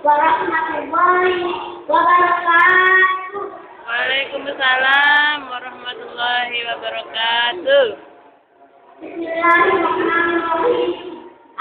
warahmatullahi wabarakatuh. Waalaikumsalam warahmatullahi wabarakatuh. Bismillahirrahmanirrahim.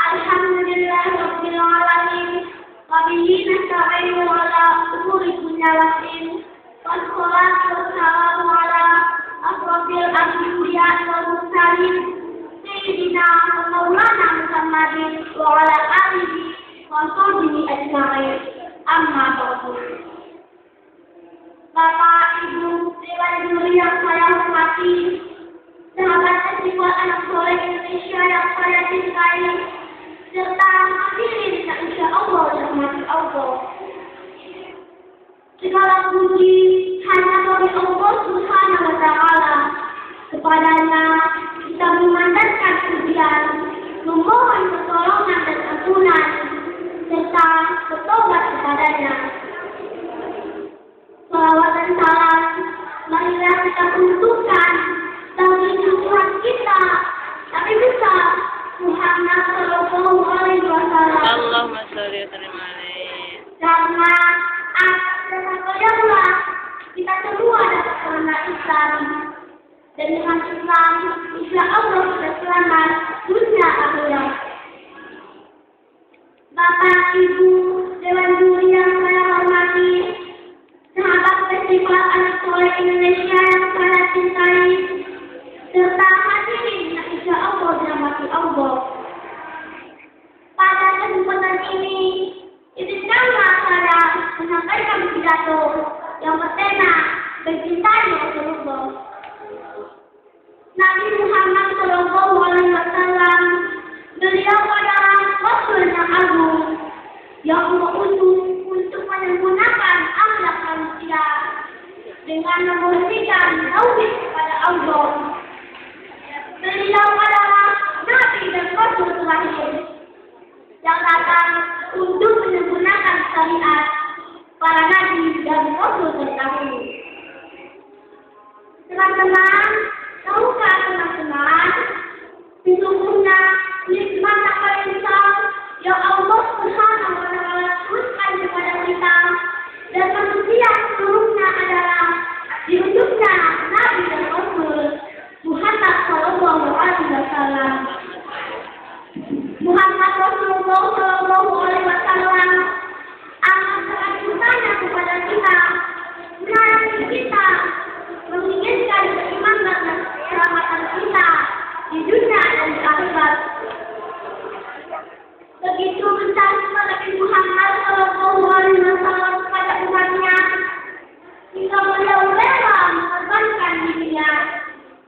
Alhamdulillahirabbil alamin. Wa bihi nasta'inu ala umuri dunya waddin. Wassalatu wassalamu ala asrofil anbiya wal mursalin sayyidina wa maulana Muhammadin wa ala alihi wa sahbihi ajma'in. Amma ba'du. Bapak, Ibu, Dewan Juri yang saya hormati, sahabat festival anak soleh Indonesia yang saya cintai, serta hadirin yang insya Allah dirahmati Allah. Segala puji hanya bagi Allah Subhanahu wa Ta'ala. Kepadanya kita memandangkan pujian, memohon pertolongan dan ampunan, serta bertobat kepadanya. Salawat dan salam marilah kita untukkan bagi Tuhan kita, Nabi besar Muhammad Sallallahu Alaihi Wasallam. Allahumma sholli wa sallim alaihi. Karena dengan beliaulah kita semua dapat selamat Islam, dan dengan Islam insya Allah kita selamat dunia akhirat. Bapak, Ibu, Dewan Juri yang saya hormati, sahabat festival anak soleh Indonesia yang saya cintai, serta hadirin yang insya Allah dirahmati Allah. Pada kesempatan ini, izinkanlah saya menyampaikan pidato yang bertema mencintai Rasulullah. Nabi Muhammad Shallallahu Alaihi Wasallam, beliau adalah Rasul yang agung yang Allah utus untuk menyempurnakan akhlak manusia dengan memurnikan tauhid kepada Allah. Beliau adalah Nabi dan Rasul terakhir yang datang untuk menyempurnakan syariat para Nabi dan Rasul terdahulu. Teman-teman, tahukah teman-teman, sesungguhnya nikmat tak paling besar yang Allah Subhanahu wa Ta'ala turunkan kepada kita dan manusia seluruhnya adalah diutusnya Nabi dan Rasul Muhammad Sallallahu Alaihi Wasallam. Muhammad Rasulullah Sallallahu Alaihi Wasallam akan sangat bertanya kepada kita, melayani kita, menginginkan keimanan dan keselamatan kita di dunia dan di akhirat. Begitu besar Nabi Muhammad Sallallahu Alaihi Wasallam kepada umatnya, hingga beliau rela mengorbankan dirinya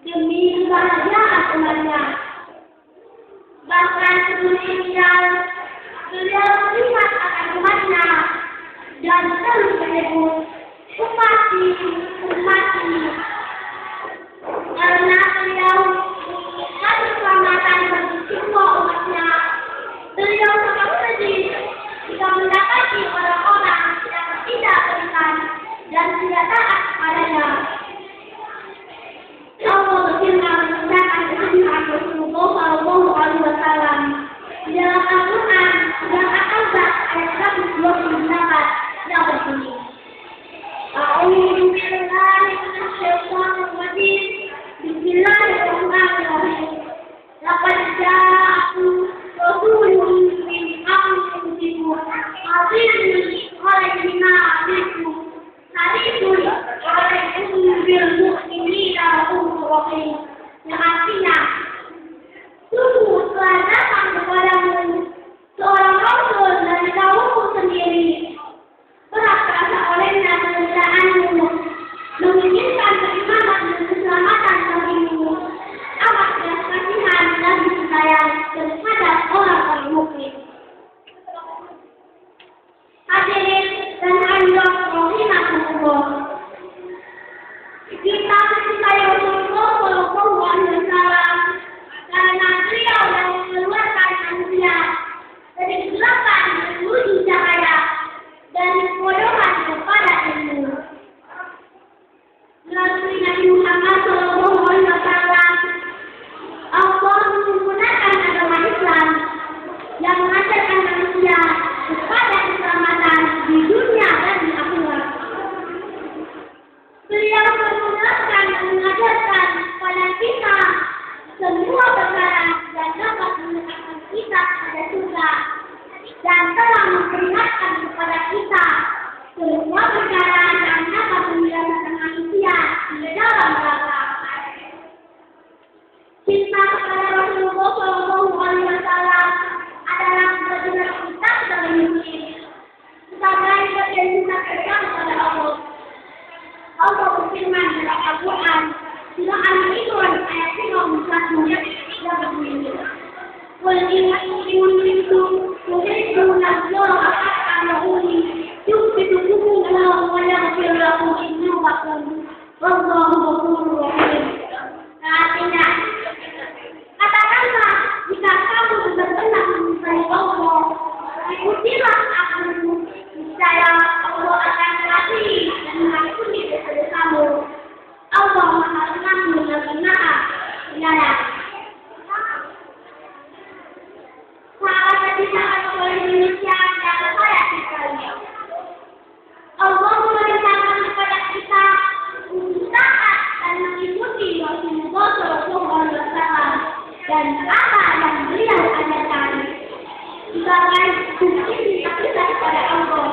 demi kebahagiaan umatnya. Bahkan sebelum meninggal, beliau melihat akan umatnya dan terus menyebut ummati, ummati. Karena beliau satu keselamatan bagi semua umatnya. Beliau sangat sedih jika mendapati orang-orang yang tidak beriman dan tidak taat kepadanya. Allah berfirman menggunakan firman Rasulullah Sallallahu Alaihi Wasallam di dalam Al-Quran surat Al-Ahzab ayat 128 yang berbunyi, A'udzu billahi minasyaitonir rajim. Bismillahirrahmanirrahim. Laqad ja'akum rasulun min anfusikum azizun 'alaihi ma 'anittum harisun 'alaikum bil mu'minina ra'ufur rahim. Yang artinya, sungguh telah datang kepadamu seorang rasul dari kaummu sendiri. Berat rasa olehnya penderitaanmu, menginginkan keimanan dan keselamatan bagimu. Amat belas kasihan dan disayang terhadap orang-orang mukmin. Hadirin dan hadirat rahimakumullah. Kita mencintai Rasulullah Sallallahu Alaihi Wasallam karena beliau yang mengeluarkan manusia dari kegelapan menuju cahaya, dari kebodohan kepada ilmu. Melalui Nabi Muhammad Sallallahu Alaihi Wasallam, Allah menggunakan agama Islam yang mengajarkan manusia kepada keselamatan telah memperingatkan kepada kita semua perkara yang dapat menjadikan manusia di dalam neraka. Cinta kepada Rasulullah SAW adalah sebagian kita sebagai muslim, sebagai bagian kita kepada Allah. Allah berfirman dalam Al-Quran, surah Al-Imran ayat 31 yang berbunyi, "Qul in kuntum tuhibbuna Allah fattabi'uni yuhibbukum Allah wa yaghfir lakum dhunubakum wallahu ghafurur rahim." Artinya, katakanlah jika kamu benar-benar mencintai Allah, ikutilah aku, niscaya Allah akan mengasihi dan mengampuni dosa-dosamu. Allah Maha Pengampun lagi Maha Penyayang. Sahabat kita atau Indonesia yang saya cintai, Allah memerintahkan kepada kita untuk taat dan mengikuti Rasulullah SAW dan apa yang beliau ajarkan sebagai bukti kita kepada Allah.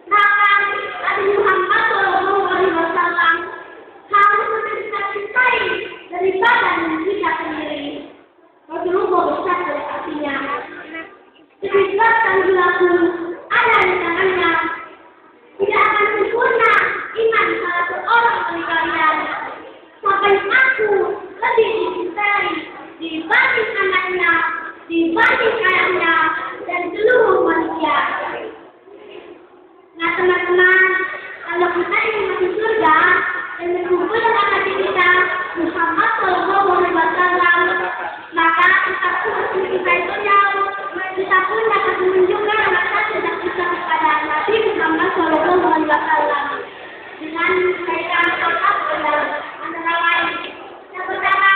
Bahkan Nabi Muhammad SAW harus kita cintai daripada diri kita sendiri. Rasulullah bersabda artinya, "Setiap tanggunganku ada di tangannya. Tidak akan sempurna iman salah seorang dari kalian sampai aku lebih dicintai dibanding anaknya, dibanding ayahnya, dan seluruh manusia." Nah teman-teman, kalau kita ingin masuk surga dan mengumpulkan hati kita Muhammad SAW, maka kita harus mencintai beliau. Kita pun dapat menunjukkan rasa cinta kita kepada Nabi Muhammad SAW dengan kaitan tetap benar, antara lain yang pertama,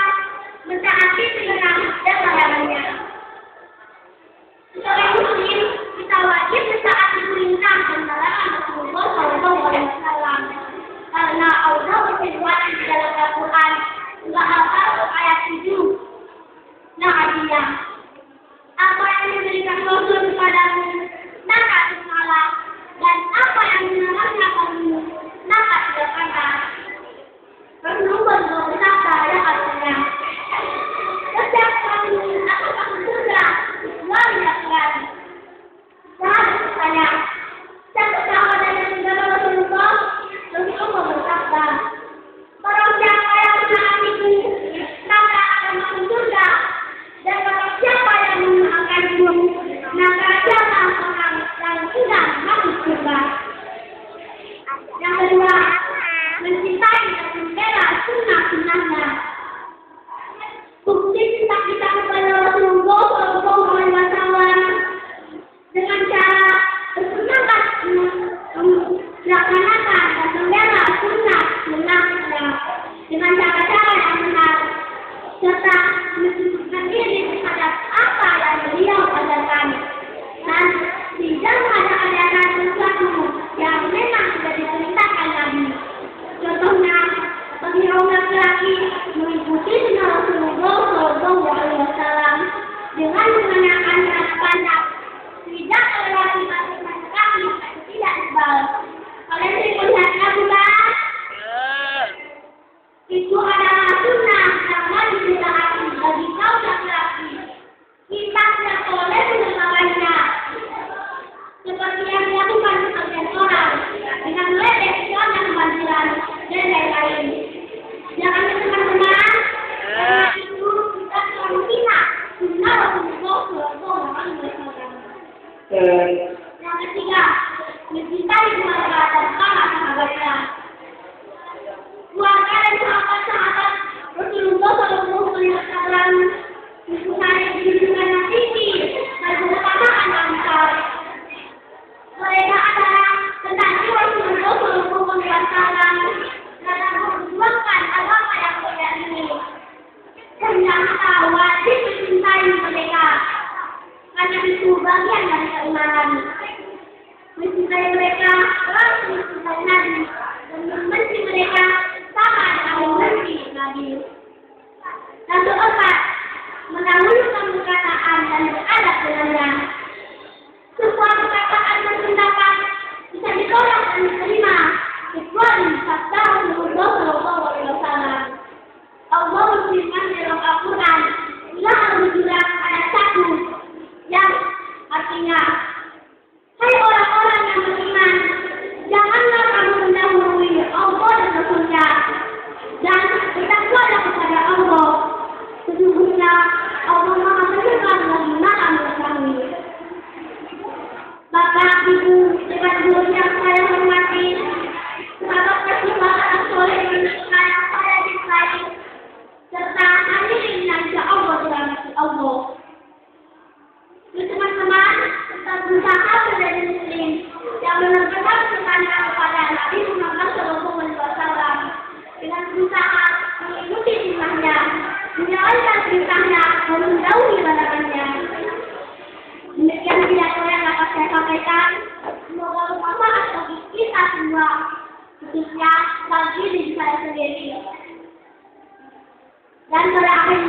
mentaati perintah dan larangannya. Sebagai muslim, kita wajib mentaati perintah dan larangan Rasulullah SAW karena Allah berfirman di dalam Al-Quran surah Al-Baqarah ayat 7. Nah artinya, apa yang diberikan Rasul kepadamu, maka salah, dan apa yang dilarangnya kamu, maka tidak. Rasulullah bersabda yang artinya, setiap kamu akan masuk surga kecuali laki-laki. Sahabat bertanya, siapa sahabat yang meninggal Rasulullah? Rasulullah bersabda, barang siapa yang menaatiku, maka akan masuk surga, dan barang siapa yang menaatiku, maka siapa orang yang sudah masuk surga. Yang kedua, mencintai dan membela sunnah-sunnahnya. Bukti cinta kita kepada Rasulullah SAW dengan cara bersemangat melaksanakan dan membela sunnah-sunnahnya dengan cara-cara yang benar, serta mensibukkan diri terhadap apa yang beliau ajarkan, dan tidak ada ajaran sesuatu yang memang sudah diperintahkan Nabi. Contohnya, bagi kaum laki-laki mengikuti sunnah Rasulullah SAW dengan mengenakan celana panjang, tidak melewati batas kaki, tidak tebal. Kalian melihatnya bukan? Itu adalah sunnah yang wajib ditaati bagi kaum laki-laki. Kita tidak boleh menegakkannya seperti yang dilakukan sebagian orang dengan meledek sunnah kebanjiran dan lain-lain. Jangan teman-teman, karena itu kita telah menghina sunnah Rasulullah SAW. Yang ketiga, mencintai keluarga dan para sahabatnya. Keluarga dan sahabat-sahabat Rasulullah SAW mempunyai kedudukan yang tinggi dan keutamaan yang besar. Mereka adalah tentang Rasulullah SAW dalam memperjuangkan agama yang mulia ini. Dan kita wajib mencintai mereka, karena itu bagian dari keimanan. Mencintai mereka harus mencintai Nabi, dan membenci mereka sama dengan membenci Nabi. Dan keempat, Dewan guru yang saya hormati, sahabat perjuangan soleh yang saya cintai, serta hadirin yang Allah dirahmati Allah. Teman-teman, tetap berusaha menjadi muslim yang benar-benar bertanya kepada Nabi Muhammad SAW dengan berusaha mengikuti sunnahnya, menjalankan perintahnya, dan menjauhi larangannya. Demikian pidato yang dapat saya sampaikan. Semoga bermanfaat bagi kita semua, khususnya bagi diri saya sendiri. Dan pada akhir